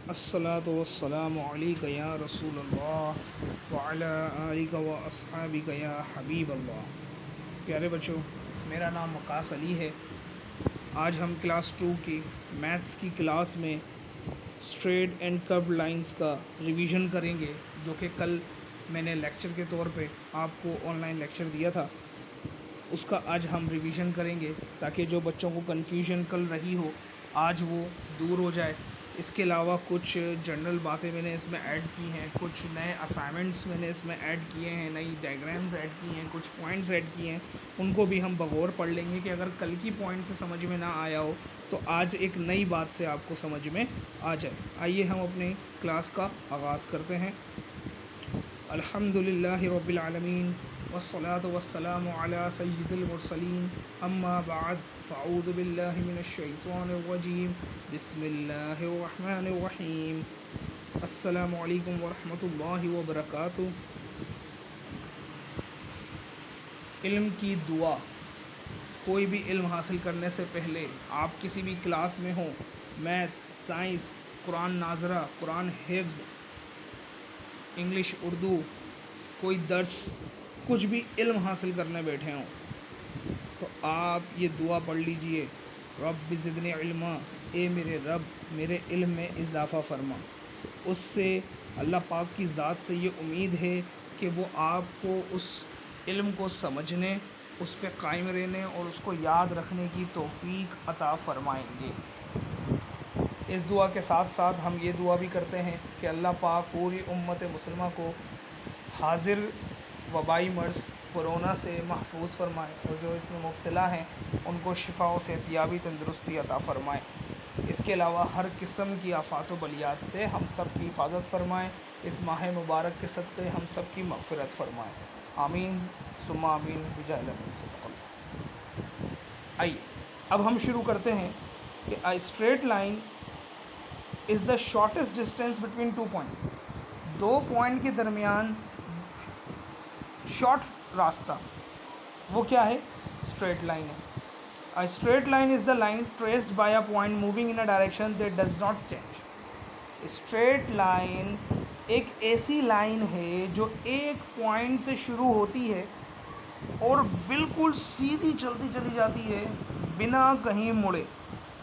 अस्सलातु वस्सलामु अलैका या रसूलल्लाह व अला आलिका व अस्हाबिका या हबीबल्लाह। प्यारे बच्चों, मेरा नाम वकास अली है। आज हम क्लास 2 की मैथ्स की क्लास में स्ट्रेट एंड कर्व्ड लाइंस का रिवीजन करेंगे, जो कि कल मैंने लेक्चर के तौर पे आपको ऑनलाइन लेक्चर दिया था। उसका आज हम रिवीजन करेंगे ताकि जो बच्चों को कन्फ्यूजन कल रही हो आज वो दूर हो जाए। इसके अलावा कुछ जनरल बातें मैंने इसमें ऐड की हैं, कुछ नए असाइनमेंट्स मैंने इसमें ऐड किए हैं, नई डायग्राम्स ऐड की हैं, कुछ पॉइंट्स ऐड किए हैं। उनको भी हम बगौर पढ़ लेंगे कि अगर कल की पॉइंट से समझ में ना आया हो तो आज एक नई बात से आपको समझ में आ जाए। आइए हम अपने क्लास का आगाज़ करते हैं। अल्हम्दुलिल्लाहि रब्बिल आलमीन वस्सलातु वस्सलामु अला सय्यिदिल मुरसलीन अम्मा बाद फ़अऊज़ु बिल्लाहि मिनश शैतानिर रजीम बिस्मिल्लाहिर रहमानिर रहीम। अस्सलामु अलैकुम व रहमतुल्लाहि व बरकातुहू। इल्म की दुआ। कोई भी इल्म हासिल करने से पहले आप किसी भी क्लास में हो, मैथ, साइंस, कुरान नाज़रा, कुरान हिफ्ज़, इंग्लिश, उर्दू, कोई दर्स, कुछ भी इल्म हासिल करने बैठे हों तो आप ये दुआ पढ़ लीजिए, रब्बि ज़िदनी इल्मा, ए मेरे रब मेरे इल्म में इजाफ़ा फरमा। उससे अल्लाह पाक की ज़ात से ये उम्मीद है कि वो आपको उस इल्म को समझने, उस पे कायम रहने और उसको याद रखने की तौफ़ीक अता फ़रमाएंगे। इस दुआ के साथ साथ हम ये दुआ भी करते हैं कि अल्लाह पाक पूरी उम्मत मुसलमा को हाजिर वबाई मर्ज़ कोरोना से महफूज फ़रमाए और जो इसमें मुब्तला हैं उनको शिफा और सेहतियाबी तंदुरुस्ती अता फ़रमाए। इसके अलावा हर किस्म की आफ़ात व बलियात से हम सब की हिफाजत फ़रमाएँ। इस माह मुबारक के सदक़े हम सब की मग़फ़िरत फ़रमाएँ। आमीन सुम्मा आमीन बिजाह सल्लल्लाहु। आइए अब हम शुरू करते हैं कि अ straight line is the shortest distance between 2 point. 2 point के दरमियान शॉर्ट रास्ता वो क्या है? स्ट्रेट लाइन है। A straight line is the line traced by a point moving in a direction that does not change. Straight line एक ऐसी line है जो एक पॉइंट से शुरू होती है और बिल्कुल सीधी चलती चली जाती है, बिना कहीं मुड़े,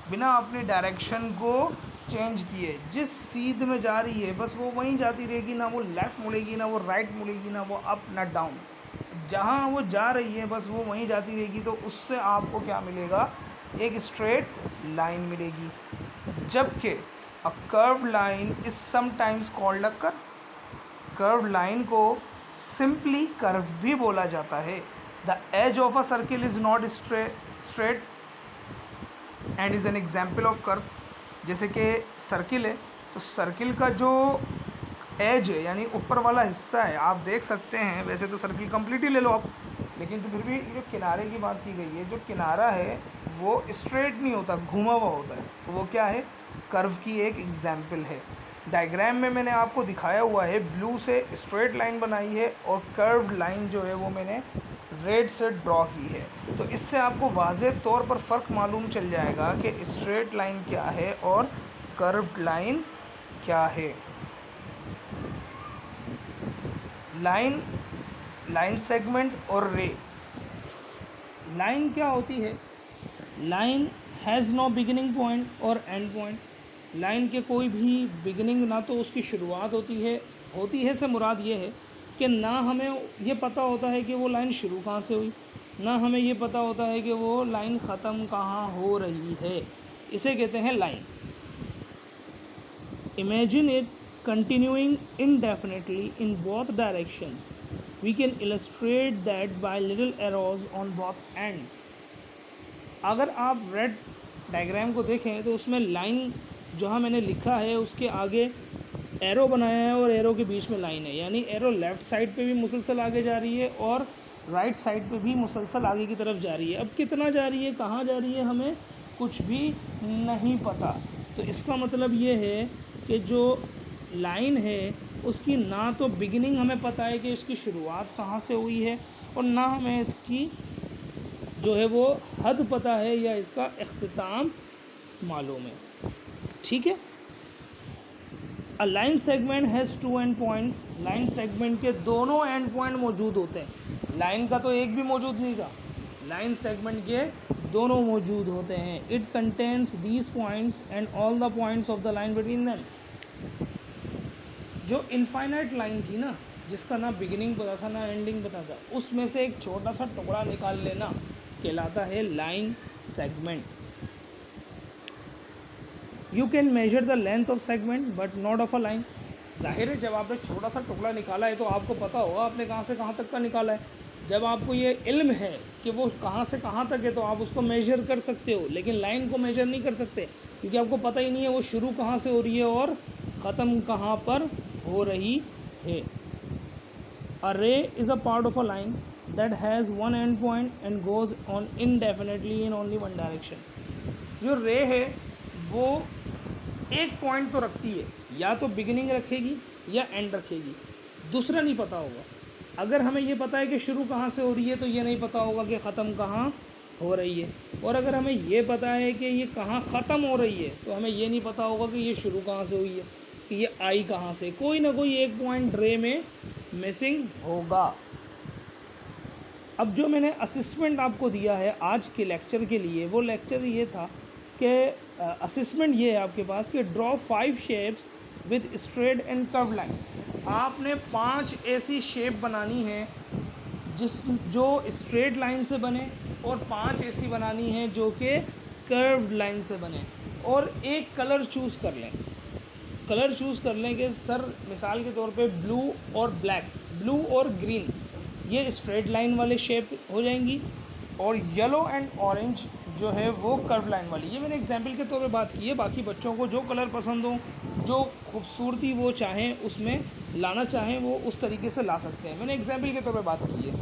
बिना अपने डायरेक्शन को चेंज किए। जिस सीध में जा रही है बस वो वहीं जाती रहेगी, ना वो लेफ़्ट मुड़ेगी, ना वो राइट मुड़ेगी, ना वो अप ना डाउन। जहाँ वो जा रही है बस वो वहीं जाती रहेगी। तो उससे आपको क्या मिलेगा? एक स्ट्रेट लाइन मिलेगी। जबकि a curve line is sometimes called a curve. Curve line को सिंपली कर्व भी बोला जाता है। The edge of a circle is not straight and is an example of curve. जैसे कि सर्किल है तो सर्किल का जो एज है यानी ऊपर वाला हिस्सा है, आप देख सकते हैं, वैसे तो सर्किल कंप्लीट ही ले लो आप, लेकिन तो फिर भी जो किनारे की बात की गई है, जो किनारा है वो स्ट्रेट नहीं होता, घुमा हुआ होता है। तो वो क्या है? कर्व की एक एग्जाम्पल है। डायग्राम में मैंने आपको दिखाया हुआ है, ब्लू से स्ट्रेट लाइन बनाई है और कर्व लाइन जो है वो मैंने रेड से ड्रॉ की है। तो इससे आपको वाज़ेह तौर पर फ़र्क मालूम चल जाएगा कि स्ट्रेट लाइन क्या है और कर्व्ड लाइन क्या है। लाइन, लाइन सेगमेंट और रे। लाइन क्या होती है? Line has no beginning point और एंड पॉइंट। लाइन के कोई भी बिगिनिंग, ना तो उसकी शुरुआत होती है से मुराद ये है कि ना हमें ये पता होता है कि वो लाइन शुरू कहाँ से हुई, ना हमें ये पता होता है कि वो लाइन ख़त्म कहाँ हो रही है। इसे कहते हैं line. Imagine it continuing indefinitely in both directions. We can illustrate that by little arrows on both ends. अगर आप रेड डायग्राम को देखें तो उसमें लाइन जहाँ मैंने लिखा है उसके आगे एरो बनाया है और एरो के बीच में लाइन है, यानी एरो लेफ़्ट साइड पे भी मुसलसल आगे जा रही है और राइट साइड पे भी मुसलसल आगे की तरफ जा रही है। अब कितना जा रही है, कहाँ जा रही है, हमें कुछ भी नहीं पता। तो इसका मतलब ये है कि जो लाइन है उसकी ना तो बिगिनिंग हमें पता है कि इसकी शुरुआत कहाँ से हुई है और ना हमें इसकी जो है वो हद पता है या इसका इख्तिताम मालूम है। ठीक है। A line segment has two end points, line segment के दोनों एंड पॉइंट मौजूद होते हैं। लाइन का तो एक भी मौजूद नहीं था, लाइन सेगमेंट के दोनों मौजूद होते हैं। It contains these points and all the points of the line between them. जो इनफाइनाइट लाइन थी ना, जिसका ना बिगिनिंग पता था ना एंडिंग पता था, उसमें से एक छोटा सा टुकड़ा निकाल लेना कहलाता है line segment. You can measure the length of segment but not of a line. जाहिर है जब आपने छोटा सा टुकड़ा निकाला है तो आपको पता होगा आपने कहाँ से कहाँ तक का निकाला है। जब आपको ये इल्म है कि वो कहाँ से कहाँ तक है तो आप उसको मेजर कर सकते हो, लेकिन लाइन को मेजर नहीं कर सकते क्योंकि आपको पता ही नहीं है वो शुरू कहाँ से हो रही है और ख़त्म कहाँ पर हो रही है। A ray is a part of a line that has one end point and goes on indefinitely in only one direction. जो रे है वो एक पॉइंट तो रखती है, या तो बिगिनिंग रखेगी या एंड रखेगी, दूसरा नहीं पता होगा। अगर हमें ये पता है कि शुरू कहाँ से हो रही है तो ये नहीं पता होगा कि ख़त्म कहाँ हो रही है, और अगर हमें ये पता है कि ये कहाँ ख़त्म हो रही है तो हमें ये नहीं पता होगा कि ये शुरू कहाँ से हुई है, कि ये आई कहाँ से। कोई ना कोई एक पॉइंट रे में मिसिंग होगा। अब जो मैंने असिस्मेंट आपको दिया है आज के लेक्चर के लिए, वो लेक्चर ये था कि असिस्मेंट ये है आपके पास कि draw 5 shapes with straight and curve lines. आपने 5 ऐसी शेप बनानी है जो स्ट्रेट लाइन से बने, और 5 ऐसी बनानी है जो कि कर्व लाइन से बने, और एक कलर चूज़ कर लें। कलर चूज़ कर लें कि सर मिसाल के तौर पे ब्लू और ब्लैक, ब्लू और ग्रीन ये स्ट्रेट लाइन वाले शेप हो जाएंगी, और येलो एंड ऑरेंज जो है वो कर्व लाइन वाली। ये मैंने एग्जाम्पल के तौर पे बात की है, बाकी बच्चों को जो कलर पसंद हो, जो खूबसूरती वो चाहें उसमें लाना चाहें वो उस तरीके से ला सकते हैं। मैंने एग्जाम्पल के तौर पे बात की है।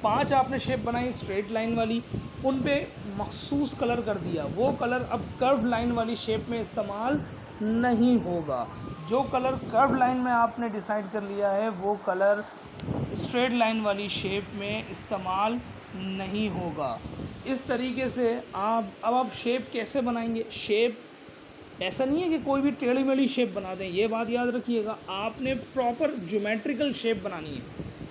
5 आपने शेप बनाई स्ट्रेट लाइन वाली, उन पे मखसूस कलर कर दिया, वो कलर अब कर्व लाइन वाली शेप में इस्तेमाल नहीं होगा। जो कलर कर्व लाइन में आपने डिसाइड कर लिया है वो कलर स्ट्रेट लाइन वाली शेप में इस्तेमाल नहीं होगा। इस तरीके से आप शेप कैसे बनाएंगे? शेप ऐसा नहीं है कि कोई भी टेढ़ी मेढ़ी शेप बना दें, ये बात याद रखिएगा। आपने प्रॉपर ज्योमेट्रिकल शेप बनानी है।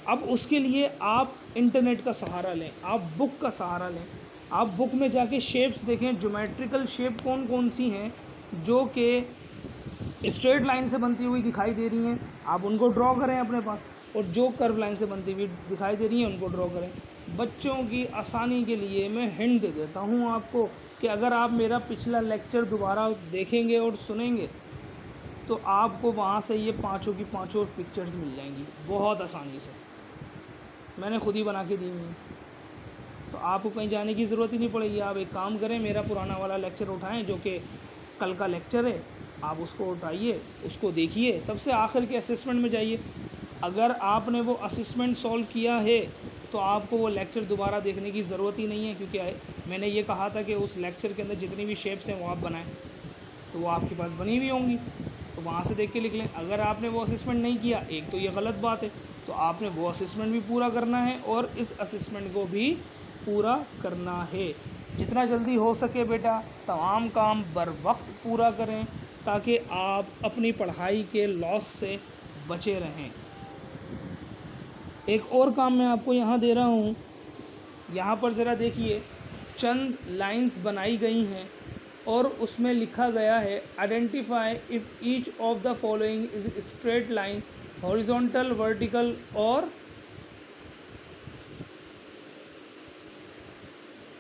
अब उसके लिए आप इंटरनेट का सहारा लें, आप बुक का सहारा लें, आप बुक में जाके शेप्स देखें, ज्योमेट्रिकल शेप कौन कौन सी हैं जो कि स्ट्रेट लाइन से बनती हुई दिखाई दे रही हैं, आप उनको ड्रॉ करें अपने पास, और जो कर्व लाइन से बनती हुई दिखाई दे रही हैं उनको ड्रॉ करें। बच्चों की आसानी के लिए मैं हिंट दे देता हूँ आपको कि अगर आप मेरा पिछला लेक्चर दोबारा देखेंगे और सुनेंगे तो आपको वहाँ से ये पाँचों की पाँचों पिक्चर्स मिल जाएंगी बहुत आसानी से। मैंने खुद ही बना के दी हुई हैं, तो आपको कहीं जाने की ज़रूरत ही नहीं पड़ेगी। आप एक काम करें, मेरा पुराना वाला लेक्चर उठाएं जो कि कल का लेक्चर है, आप उसको उठाइए, उसको देखिए, सबसे आखिर के असेसमेंट में जाइए। अगर आपने वो असेसमेंट सॉल्व किया है तो आपको वो लेक्चर दोबारा देखने की ज़रूरत ही नहीं है, क्योंकि मैंने ये कहा था कि उस लेक्चर के अंदर जितनी भी शेप्स हैं वो आप बनाएं, तो वो आपके पास बनी हुई होंगी, तो वहाँ से देख के लिख लें। अगर आपने वो असेसमेंट नहीं किया, एक तो ये गलत बात है, तो आपने वो असेसमेंट भी पूरा करना है और इस असेसमेंट को भी पूरा करना है। जितना जल्दी हो सके बेटा तमाम काम बर वक्त पूरा करें ताकि आप अपनी पढ़ाई के लॉस से बचे रहें। एक और काम मैं आपको यहाँ दे रहा हूँ, यहाँ पर ज़रा देखिए, चंद लाइंस बनाई गई हैं और उसमें लिखा गया है identify if each of the following is straight line, horizontal, vertical और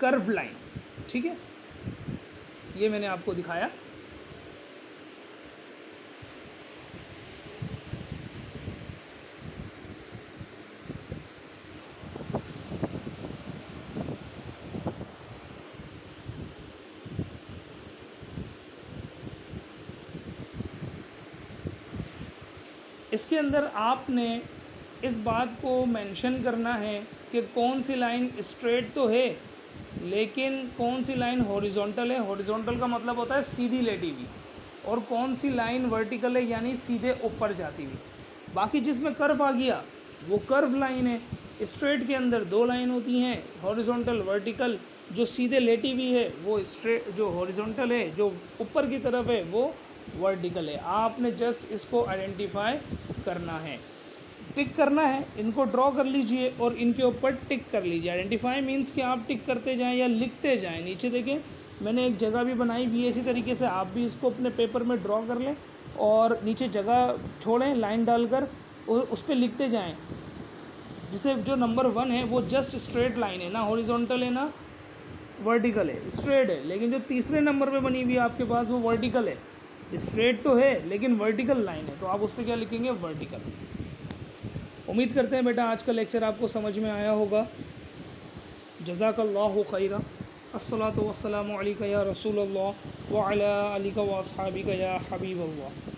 कर्व लाइन। ठीक है, ये मैंने आपको दिखाया। इसके अंदर आपने इस बात को मेंशन करना है कि कौन सी लाइन स्ट्रेट तो है लेकिन कौन सी लाइन हॉरिजॉन्टल है। हॉरिजॉन्टल का मतलब होता है सीधी लेटी हुई, और कौन सी लाइन वर्टिकल है यानी सीधे ऊपर जाती हुई। बाकी जिसमें कर्व आ गया वो कर्व लाइन है। स्ट्रेट के अंदर 2 लाइन होती हैं, हॉरिजॉन्टल, वर्टिकल। जो सीधे लेटी हुई है वो स्ट्रेट, जो हॉरिजॉन्टल है, जो ऊपर की तरफ है वो वर्टिकल है। आपने जस्ट इसको आइडेंटिफाई करना है, टिक करना है। इनको ड्रॉ कर लीजिए और इनके ऊपर टिक कर लीजिए। आइडेंटिफाई मीन्स कि आप टिक करते जाएं या लिखते जाएं। नीचे देखें मैंने एक जगह भी बनाई हुई है, इसी तरीके से आप भी इसको अपने पेपर में ड्रॉ कर लें और नीचे जगह छोड़ें लाइन डालकर और उस पर लिखते जाएं। जिसे जो नंबर 1 है वो जस्ट स्ट्रेट लाइन है, ना हॉरिजॉन्टल है ना वर्टिकल है, स्ट्रेट है। लेकिन जो तीसरे नंबर पे बनी हुई है आपके पास वो वर्टिकल है। स्ट्रेट तो है लेकिन वर्टिकल लाइन है, तो आप उस पर क्या लिखेंगे? वर्टिकल। उम्मीद करते हैं बेटा आज का लेक्चर आपको समझ में आया होगा। जज़ाकल्लाहु खैरा। अस्सलातु वस्सलामु अलैका या रसूलल्लाह व अला आलिका व अस्हाबिका या हबीबल्लाह।